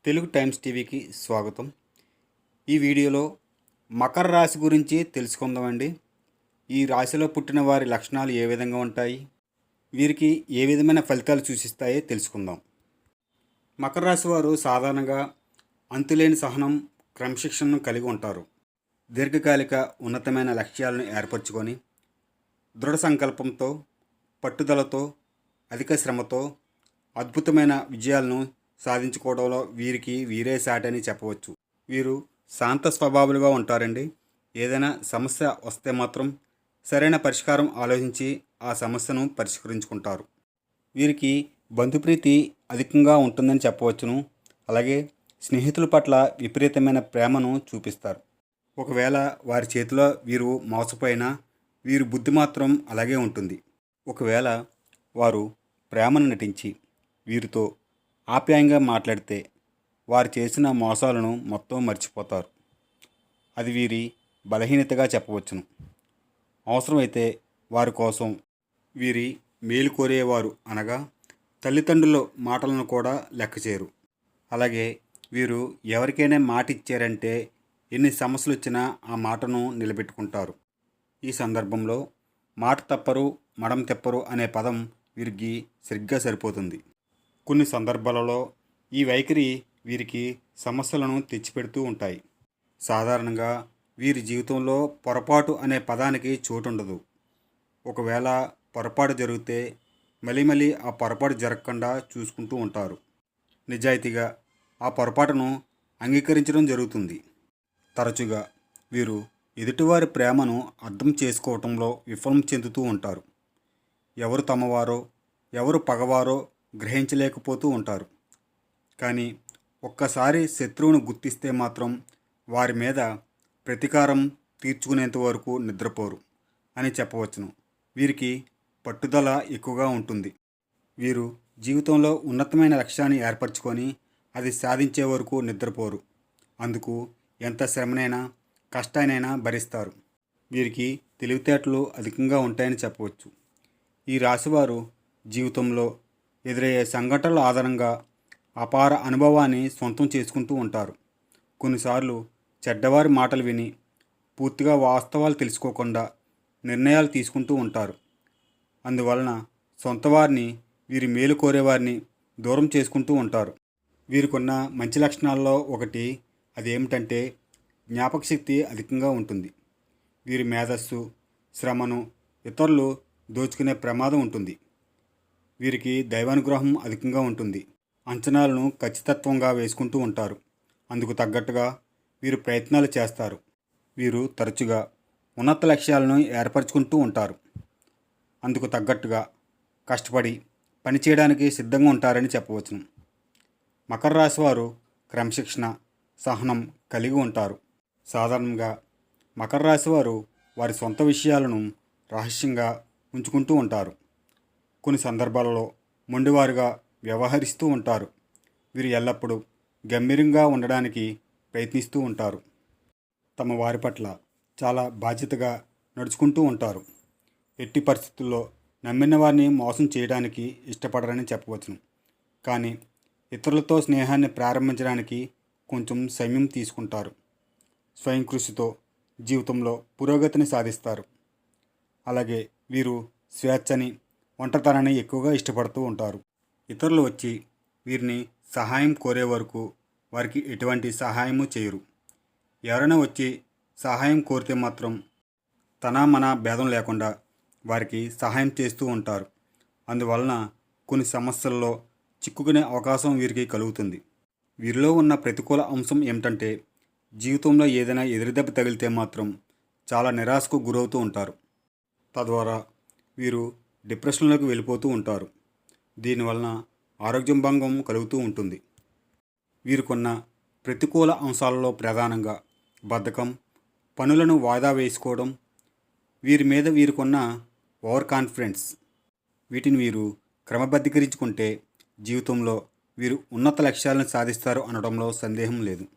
Telugu times టీవీకి స్వాగతం. ఈ వీడియోలో మకర రాశి గురించి తెలుసుకుందామండి. ఈ రాశిలో పుట్టిన వారి లక్షణాలు ఏ విధంగా ఉంటాయి, వీరికి ఏ విధమైన ఫలితాలు సూచిస్తాయో తెలుసుకుందాం. మకర రాశి వారు సాధారణంగా అంతులేని సహనం, క్రమశిక్షణను కలిగి ఉంటారు. దీర్ఘకాలిక ఉన్నతమైన లక్ష్యాలను ఏర్పరచుకొని దృఢ సంకల్పంతో, పట్టుదలతో, అధిక శ్రమతో అద్భుతమైన విజయాలను సాధించుకోవడంలో వీరే సాటి అని చెప్పవచ్చు. వీరు శాంత స్వభావులుగా ఉంటారండి. ఏదైనా సమస్య వస్తే మాత్రం సరైన పరిష్కారం ఆలోచించి ఆ సమస్యను పరిష్కరించుకుంటారు. వీరికి బంధుప్రీతి అధికంగా ఉంటుందని చెప్పవచ్చును. అలాగే స్నేహితుల పట్ల విపరీతమైన ప్రేమను చూపిస్తారు. ఒకవేళ వారి చేతిలో వీరు మోసపోయినా వీరి బుద్ధి మాత్రం అలాగే ఉంటుంది. ఒకవేళ వారు ప్రేమను నటించి వీరితో ఆప్యాయంగా మాట్లాడితే వారు చేసిన మోసాలను మొత్తం మర్చిపోతారు. అది వీరి బలహీనతగా చెప్పవచ్చును. అవసరమైతే వారి కోసం వీరి మేలు కోరేవారు అనగా తల్లిదండ్రుల మాటలను కూడా లెక్క చేయరు. అలాగే వీరు ఎవరికైనా మాట ఇచ్చారంటే ఎన్ని సమస్యలు వచ్చినా ఆ మాటను నిలబెట్టుకుంటారు. ఈ సందర్భంలో మాట తప్పరు, మడం తెప్పరు అనే పదం వీరికి సరిగ్గా సరిపోతుంది. కొన్ని సందర్భాలలో ఈ వైఖరి వీరికి సమస్యలను తెచ్చిపెడుతూ ఉంటాయి. సాధారణంగా వీరి జీవితంలో పొరపాటు అనే పదానికి చోటు ఉండదు. ఒకవేళ పొరపాటు జరిగితే మళ్ళీ ఆ పొరపాటు జరగకుండా చూసుకుంటూ ఉంటారు. నిజాయితీగా ఆ పొరపాటును అంగీకరించడం జరుగుతుంది. తరచుగా వీరు ఎదుటివారి ప్రేమను అర్థం చేసుకోవటంలో విఫలం చెందుతూ ఉంటారు. ఎవరు తమవారో ఎవరు పగవారో గ్రహించలేకపోతూ ఉంటారు. కానీ ఒక్కసారి శత్రువును గుర్తిస్తే మాత్రం వారి మీద ప్రతీకారం తీర్చుకునేంత వరకు నిద్రపోరు అని చెప్పవచ్చును. వీరికి పట్టుదల ఎక్కువగా ఉంటుంది. వీరు జీవితంలో ఉన్నతమైన లక్ష్యాన్ని ఏర్పరచుకొని అది సాధించే వరకు నిద్రపోరు. అందుకు ఎంత శ్రమనైనా కష్టానైనా భరిస్తారు. వీరికి తెలివితేటలు అధికంగా ఉంటాయని చెప్పవచ్చు. ఈ రాశివారు జీవితంలో ఎదురయ్యే సంఘటనల ఆధారంగా అపార అనుభవాన్ని సొంతం చేసుకుంటూ ఉంటారు. కొన్నిసార్లు చెడ్డవారి మాటలు విని పూర్తిగా వాస్తవాలు తెలుసుకోకుండా నిర్ణయాలు తీసుకుంటూ ఉంటారు. అందువలన సొంత వారిని, వీరి మేలు కోరేవారిని దూరం చేసుకుంటూ ఉంటారు. వీరికున్న మంచి లక్షణాల్లో ఒకటి అదేమిటంటే జ్ఞాపకశక్తి అధికంగా ఉంటుంది. వీరి మేధస్సు, శ్రమను ఇతరులు దోచుకునే ప్రమాదం ఉంటుంది. వీరికి దైవానుగ్రహం అధికంగా ఉంటుంది. అంచనాలను ఖచ్చితత్వంగా వేసుకుంటూ ఉంటారు. అందుకు తగ్గట్టుగా వీరు ప్రయత్నాలు చేస్తారు. వీరు తరచుగా ఉన్నత లక్ష్యాలను ఏర్పరచుకుంటూ ఉంటారు. అందుకు తగ్గట్టుగా కష్టపడి పనిచేయడానికి సిద్ధంగా ఉంటారని చెప్పవచ్చును. మకర రాశి వారు క్రమశిక్షణ, సహనం కలిగి ఉంటారు. సాధారణంగా మకర రాశి వారు వారి సొంత విషయాలను రహస్యంగా ఉంచుకుంటూ ఉంటారు. కొన్ని సందర్భాలలో మొండివారుగా వ్యవహరిస్తూ ఉంటారు. వీరు ఎల్లప్పుడూ గంభీరంగా ఉండడానికి ప్రయత్నిస్తూ ఉంటారు. తమ వారి పట్ల చాలా బాధ్యతగా నడుచుకుంటూ ఉంటారు. ఎట్టి పరిస్థితుల్లో నమ్మిన వారిని మోసం చేయడానికి ఇష్టపడరని చెప్పవచ్చును. కానీ ఇతరులతో స్నేహాన్ని ప్రారంభించడానికి కొంచెం సమయం తీసుకుంటారు. స్వయం కృషితో జీవితంలో పురోగతిని సాధిస్తారు. అలాగే వీరు స్వేచ్ఛని, ఒంటరితనాన్ని ఎక్కువగా ఇష్టపడుతూ ఉంటారు. ఇతరులు వచ్చి వీరిని సహాయం కోరే వరకు వారికి ఎటువంటి సహాయము చేయరు. ఎవరైనా వచ్చి సహాయం కోరితే మాత్రం తన మన భేదం లేకుండా వారికి సహాయం చేస్తూ ఉంటారు. అందువలన కొన్ని సమస్యల్లో చిక్కుకునే అవకాశం వీరికి కలుగుతుంది. వీరిలో ఉన్న ప్రతికూల అంశం ఏమిటంటే జీవితంలో ఏదైనా ఎదురుదెబ్బ తగిలితే మాత్రం చాలా నిరాశకు గురవుతూ ఉంటారు. తద్వారా వీరు డిప్రెషన్లోకి వెళ్ళిపోతూ ఉంటారు. దీనివలన ఆరోగ్యం భంగం కలుగుతూ ఉంటుంది. వీరికున్న ప్రతికూల అంశాలలో ప్రధానంగా బద్ధకం, పనులను వాయిదా వేసుకోవడం, వీరి మీద వీరికున్న ఓవర్ కాన్ఫిడెన్స్. వీటిని వీరు క్రమబద్ధీకరించుకుంటే జీవితంలో వీరు ఉన్నత లక్ష్యాలను సాధిస్తారు అనడంలో సందేహం లేదు.